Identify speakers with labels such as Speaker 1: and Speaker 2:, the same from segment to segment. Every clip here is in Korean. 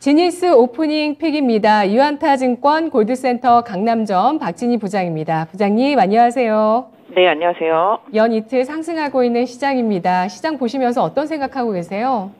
Speaker 1: 지니스 오프닝 픽입니다. 유안타증권 골드센터 강남점 박진희 부장입니다. 부장님 안녕하세요.
Speaker 2: 네, 안녕하세요.
Speaker 1: 연 이틀 상승하고 있는 시장입니다. 시장 보시면서 어떤 생각하고 계세요?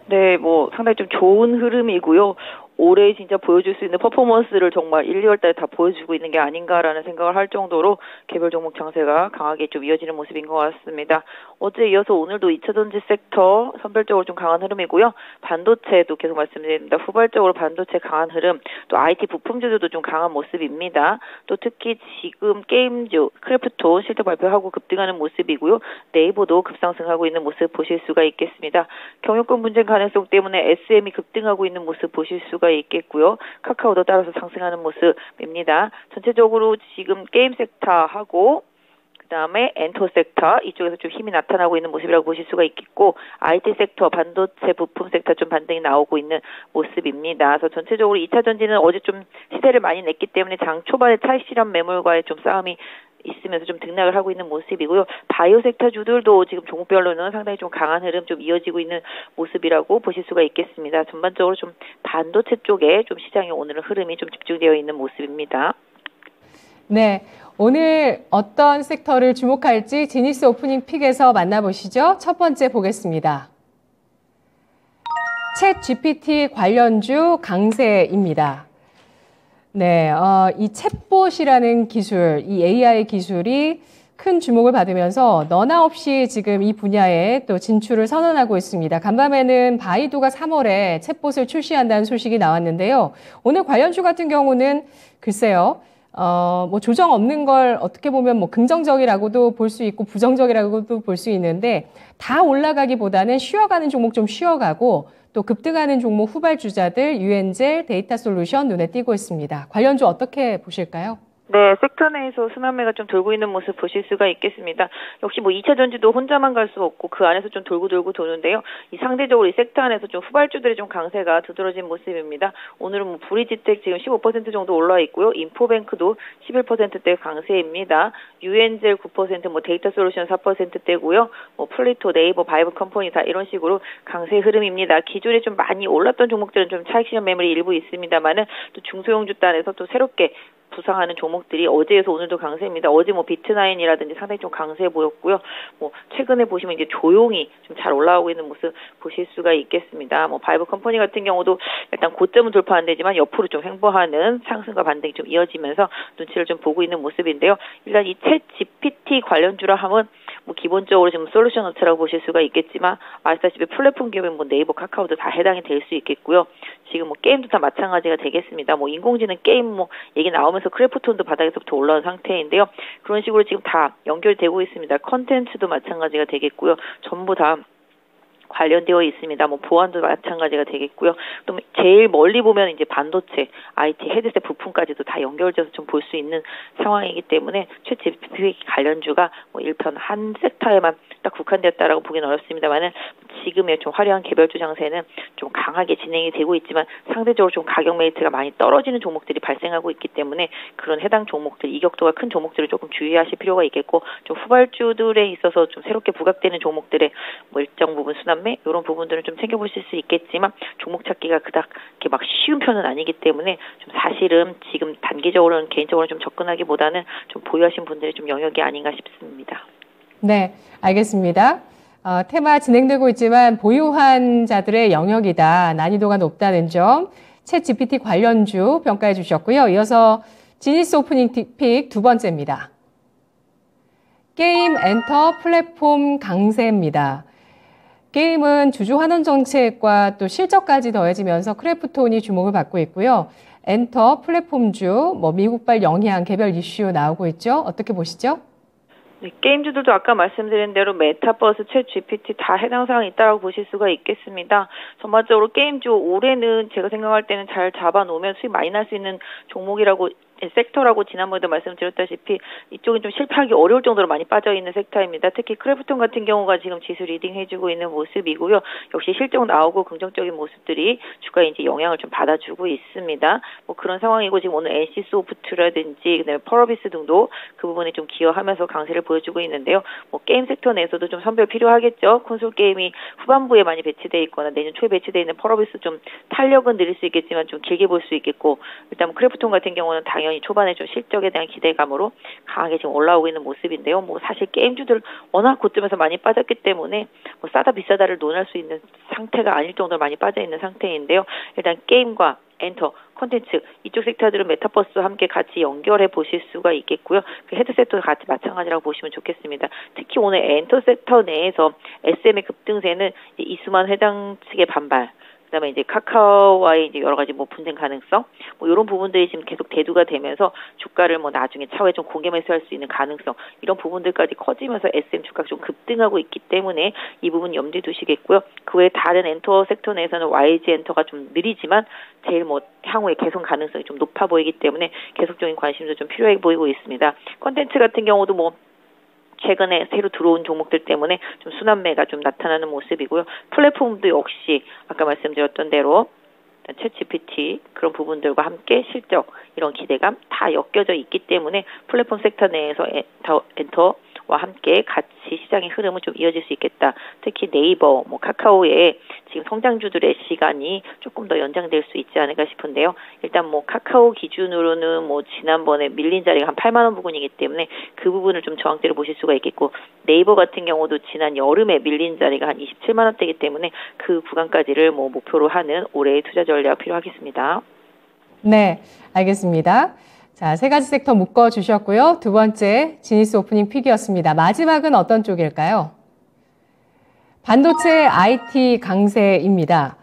Speaker 2: 네, 상당히 좀 좋은 흐름이고요. 올해 진짜 보여줄 수 있는 퍼포먼스를 정말 1, 2월 달에 다 보여주고 있는 게 아닌가라는 생각을 할 정도로 개별 종목 장세가 강하게 좀 이어지는 모습인 것 같습니다. 어제 이어서 오늘도 2차전지 섹터 선별적으로 좀 강한 흐름이고요. 반도체도 계속 말씀드립니다. 후발적으로 반도체 강한 흐름, 또 IT 부품주들도 좀 강한 모습입니다. 또 특히 지금 게임주, 크래프톤 실적 발표하고 급등하는 모습이고요. 네이버도 급상승하고 있는 모습 보실 수가 있겠습니다. 경영권 분쟁 가능성 때문에 SM이 급등하고 있는 모습 보실 수가 있겠고요. 카카오도 따라서 상승하는 모습입니다. 전체적으로 지금 게임 섹터하고 그다음에 엔터 섹터 이쪽에서 좀 힘이 나타나고 있는 모습이라고 보실 수가 있겠고, IT 섹터, 반도체 부품 섹터 좀 반등이 나오고 있는 모습입니다. 그래서 전체적으로 2차 전지는 어제 좀 시세를 많이 냈기 때문에 장 초반에 차익 실현 매물과의 좀 싸움이 있으면서 좀 등락을 하고 있는 모습이고요. 바이오 섹터 주들도 지금 종목별로는 상당히 좀 강한 흐름 좀 이어지고 있는 모습이라고 보실 수가 있겠습니다. 전반적으로 좀 반도체 쪽에 좀 시장의 오늘은 흐름이 좀 집중되어 있는 모습입니다.
Speaker 1: 네, 오늘 어떤 섹터를 주목할지 지니스 오프닝 픽에서 만나보시죠. 첫 번째 보겠습니다. 챗 GPT 관련주 강세입니다. 네, 이 챗봇이라는 기술, 이 AI 기술이 큰 주목을 받으면서 너나 없이 지금 이 분야에 또 진출을 선언하고 있습니다. 간밤에는 바이두가 3월에 챗봇을 출시한다는 소식이 나왔는데요. 오늘 관련주 같은 경우는 글쎄요, 조정 없는 걸 어떻게 보면 긍정적이라고도 볼 수 있고 부정적이라고도 볼 수 있는데, 다 올라가기보다는 쉬어가는 종목 좀 쉬어가고 또 급등하는 종목 후발주자들 유엔젤, 데이터솔루션 눈에 띄고 있습니다. 관련주 어떻게 보실까요?
Speaker 2: 네, 섹터 내에서 순환매가 좀 돌고 있는 모습 보실 수가 있겠습니다. 역시 2차 전지도 혼자만 갈 수 없고 그 안에서 좀 돌고 도는데요. 이 상대적으로 이 섹터 안에서 좀 후발주들의 좀 강세가 두드러진 모습입니다. 오늘은 브리지텍 지금 15% 정도 올라와 있고요. 인포뱅크도 11%대 강세입니다. 유엔젤 9%, 데이터솔루션 4%대고요. 플리토, 네이버, 바이브 컴퍼니 다 이런 식으로 강세 흐름입니다. 기존에 좀 많이 올랐던 종목들은 좀 차익 실현 매물이 일부 있습니다만은 또 중소형주 단에서 또 새롭게 부상하는 종목들이 어제에서 오늘도 강세입니다. 어제 비트나인이라든지 상당히 좀 강세 보였고요. 최근에 보시면 이제 조용히 좀 잘 올라오고 있는 모습 보실 수가 있겠습니다. 바이브 컴퍼니 같은 경우도 일단 고점은 돌파 안 되지만 옆으로 좀 횡보하는 상승과 반등이 좀 이어지면서 눈치를 좀 보고 있는 모습인데요. 일단 이 챗 GPT 관련주라 하면 기본적으로 지금 솔루션 업체라고 보실 수가 있겠지만, 아시다시피 플랫폼 기업인 네이버, 카카오도 다 해당이 될 수 있겠고요. 지금 게임도 다 마찬가지가 되겠습니다. 인공지능 게임 얘기 나오면서 크래프톤도 바닥에서부터 올라온 상태인데요. 그런 식으로 지금 다 연결되고 있습니다. 컨텐츠도 마찬가지가 되겠고요. 전부 다 관련되어 있습니다. 보안도 마찬가지가 되겠고요. 또 제일 멀리 보면 이제 반도체, IT, 헤드셋 부품까지도 다 연결돼서 좀 볼 수 있는 상황이기 때문에 챗 GPT 관련주가 일편 한 섹터에만 딱 국한되었다라고 보기는 어렵습니다만은 지금의 좀 화려한 개별주 장세는 좀 강하게 진행이 되고 있지만 상대적으로 좀 가격 메리트가 많이 떨어지는 종목들이 발생하고 있기 때문에 그런 해당 종목들, 이격도가 큰 종목들을 조금 주의하실 필요가 있겠고, 좀 후발주들에 있어서 좀 새롭게 부각되는 종목들의 일정 부분 순환매 이런 부분들은 좀 챙겨보실 수 있겠지만 종목 찾기가 그닥 이렇게 쉬운 편은 아니기 때문에 좀 사실은 지금 단기적으로는 개인적으로 좀 접근하기보다는 좀 보유하신 분들의 좀 영역이 아닌가 싶습니다.
Speaker 1: 네, 알겠습니다. 테마 진행되고 있지만 보유한 자들의 영역이다. 난이도가 높다는 점. 챗 GPT 관련주 평가해 주셨고요. 이어서 지니스 오프닝 픽 두 번째입니다. 게임 엔터 플랫폼 강세입니다. 게임은 주주 환원 정책과 또 실적까지 더해지면서 크래프톤이 주목을 받고 있고요. 엔터 플랫폼주, 미국발 영향 개별 이슈 나오고 있죠. 어떻게 보시죠?
Speaker 2: 네, 게임주들도 아까 말씀드린 대로 메타버스, 챗 GPT 다 해당 사항이 있다고 보실 수가 있겠습니다. 전반적으로 게임주 올해는 제가 생각할 때는 잘 잡아놓으면 수익 많이 날 수 있는 종목이라고 섹터라고 지난번에도 말씀드렸다시피 이쪽은 좀 실패하기 어려울 정도로 많이 빠져있는 섹터입니다. 특히 크래프톤 같은 경우가 지금 지수 리딩해주고 있는 모습이고요. 역시 실적 나오고 긍정적인 모습들이 주가에 이제 영향을 좀 받아주고 있습니다. 뭐 그런 상황이고 지금 오늘 NC소프트라든지 그다음에 펄어비스 등도 그 부분에 좀 기여하면서 강세를 보여주고 있는데요. 뭐 게임 섹터 내에서도 좀 선별 필요하겠죠. 콘솔 게임이 후반부에 많이 배치돼 있거나 내년 초에 배치돼 있는 펄어비스 좀 탄력은 느릴 수 있겠지만 좀 길게 볼 수 있겠고 일단 크래프톤 같은 경우는 당연히 초반에 좀 실적에 대한 기대감으로 강하게 지금 올라오고 있는 모습인데요. 뭐 사실 게임주들 워낙 고점에서 많이 빠졌기 때문에 뭐 싸다 비싸다를 논할 수 있는 상태가 아닐 정도로 많이 빠져 있는 상태인데요. 일단 게임과 엔터, 콘텐츠 이쪽 섹터들은 메타버스와 함께 같이 연결해 보실 수가 있겠고요. 그 헤드셋도 같이 마찬가지라고 보시면 좋겠습니다. 특히 오늘 엔터 섹터 내에서 SM의 급등세는 이수만 회장 측의 반발, 그다음에 이제 카카오와의 이제 여러 가지 뭐 분쟁 가능성, 뭐 이런 부분들이 지금 계속 대두가 되면서 주가를 뭐 나중에 차후에 좀 공개 매수할 수 있는 가능성 이런 부분들까지 커지면서 SM 주가가 좀 급등하고 있기 때문에 이 부분 염두에 두시겠고요. 그 외에 다른 엔터 섹터 내에서는 YG 엔터가 좀 느리지만 제일 뭐 향후에 개선 가능성이 좀 높아 보이기 때문에 계속적인 관심도 좀 필요해 보이고 있습니다. 콘텐츠 같은 경우도 뭐 최근에 새로 들어온 종목들 때문에 좀 순환매가 좀 나타나는 모습이고요. 플랫폼도 역시 아까 말씀드렸던 대로 챗GPT 그런 부분들과 함께 실적 이런 기대감 다 엮여져 있기 때문에 플랫폼 섹터 내에서 엔터와 함께 같이 시장의 흐름은 좀 이어질 수 있겠다. 특히 네이버, 뭐 카카오의 지금 성장주들의 시간이 조금 더 연장될 수 있지 않을까 싶은데요. 일단 뭐 카카오 기준으로는 뭐 지난번에 밀린 자리가 한 8만 원 부근이기 때문에 그 부분을 좀 저항대로 보실 수가 있겠고 네이버 같은 경우도 지난 여름에 밀린 자리가 한 27만 원대이기 때문에 그 구간까지를 뭐 목표로 하는 올해의 투자 전략 필요하겠습니다.
Speaker 1: 네, 알겠습니다. 자, 세 가지 섹터 묶어주셨고요. 두 번째, 지니스 오프닝 픽이었습니다. 마지막은 어떤 쪽일까요? 반도체 IT 강세입니다.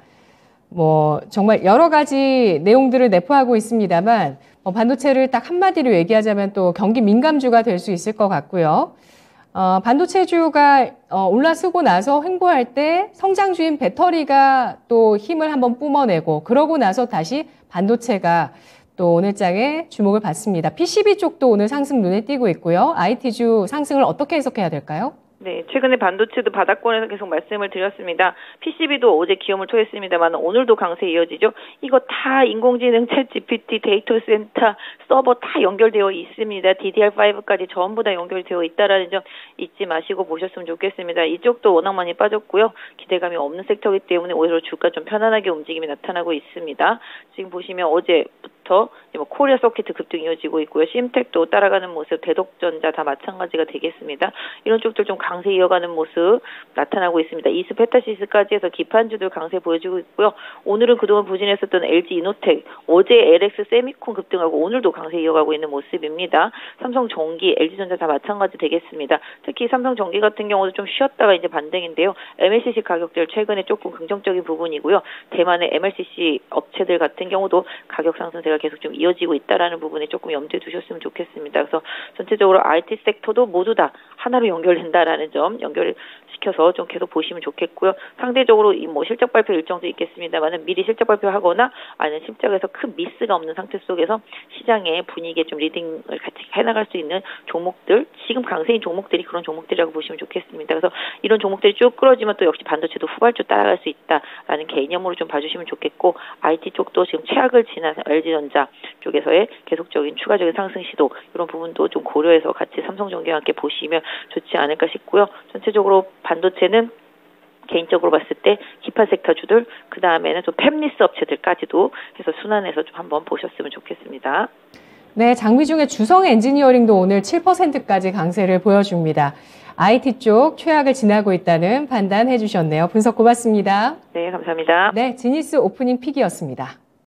Speaker 1: 뭐, 정말 여러 가지 내용들을 내포하고 있습니다만, 반도체를 딱 한마디로 얘기하자면 또 경기 민감주가 될 수 있을 것 같고요. 반도체주가 올라서고 나서 횡보할 때 성장주인 배터리가 또 힘을 한번 뿜어내고 그러고 나서 다시 반도체가 또 오늘장에 주목을 받습니다. PCB 쪽도 오늘 상승 눈에 띄고 있고요. IT주 상승을 어떻게 해석해야 될까요?
Speaker 2: 네, 최근에 반도체도 바닥권에서 계속 말씀을 드렸습니다. PCB도 어제 기염을 토했습니다만 오늘도 강세 이어지죠. 이거 다 인공지능, 챗GPT, 데이터 센터, 서버 다 연결되어 있습니다. DDR5까지 전부 다 연결되어 있다라는 점 잊지 마시고 보셨으면 좋겠습니다. 이쪽도 워낙 많이 빠졌고요. 기대감이 없는 섹터이기 때문에 오히려 주가 좀 편안하게 움직임이 나타나고 있습니다. 지금 보시면 어제부터 뭐 코리아 서킷 급등 이어지고 있고요. 심텍도 따라가는 모습, 대덕전자 다 마찬가지가 되겠습니다. 이런 쪽들 좀 강세 이어가는 모습 나타나고 있습니다. 이스 페타시스까지 해서 기판주들 강세 보여주고 있고요. 오늘은 그동안 부진했었던 LG 이노텍, 어제 LX 세미콘 급등하고 오늘도 강세 이어가고 있는 모습입니다. 삼성전기, LG전자 다 마찬가지 되겠습니다. 특히 삼성전기 같은 경우도 좀 쉬었다가 이제 반등인데요. MLCC 가격들 최근에 조금 긍정적인 부분이고요. 대만의 MLCC 업체들 같은 경우도 가격 상승세가 계속 좀 이어지고 있다라는 부분에 조금 염두에 두셨으면 좋겠습니다. 그래서 전체적으로 IT 섹터도 모두 다 하나로 연결된다라는 점 연결시켜서 좀 계속 보시면 좋겠고요. 상대적으로 이 뭐 실적 발표 일정도 있겠습니다만은 미리 실적 발표하거나 아니면 실적에서 큰 미스가 없는 상태 속에서 시장의 분위기에 좀 리딩을 같이 해나갈 수 있는 종목들, 지금 강세인 종목들이 그런 종목들이라고 보시면 좋겠습니다. 그래서 이런 종목들이 쭉 끌어지면 또 역시 반도체도 후발주 따라갈 수 있다라는 개념으로 좀 봐주시면 좋겠고 IT 쪽도 지금 최악을 지난 LG전자 쪽에서의 계속적인 추가적인 상승 시도 이런 부분도 좀 고려해서 같이 삼성전기와 함께 보시면 좋지 않을까 싶고요. 전체적으로 반도체는 개인적으로 봤을 때 기판 섹터주들, 그 다음에는 또 팹리스 업체들까지도 해서 순환해서 좀 한번 보셨으면 좋겠습니다.
Speaker 1: 네, 장비 중에 주성 엔지니어링도 오늘 7%까지 강세를 보여줍니다. IT 쪽 최악을 지나고 있다는 판단해 주셨네요. 분석 고맙습니다.
Speaker 2: 네, 감사합니다.
Speaker 1: 네, 지니스 오프닝 픽이었습니다.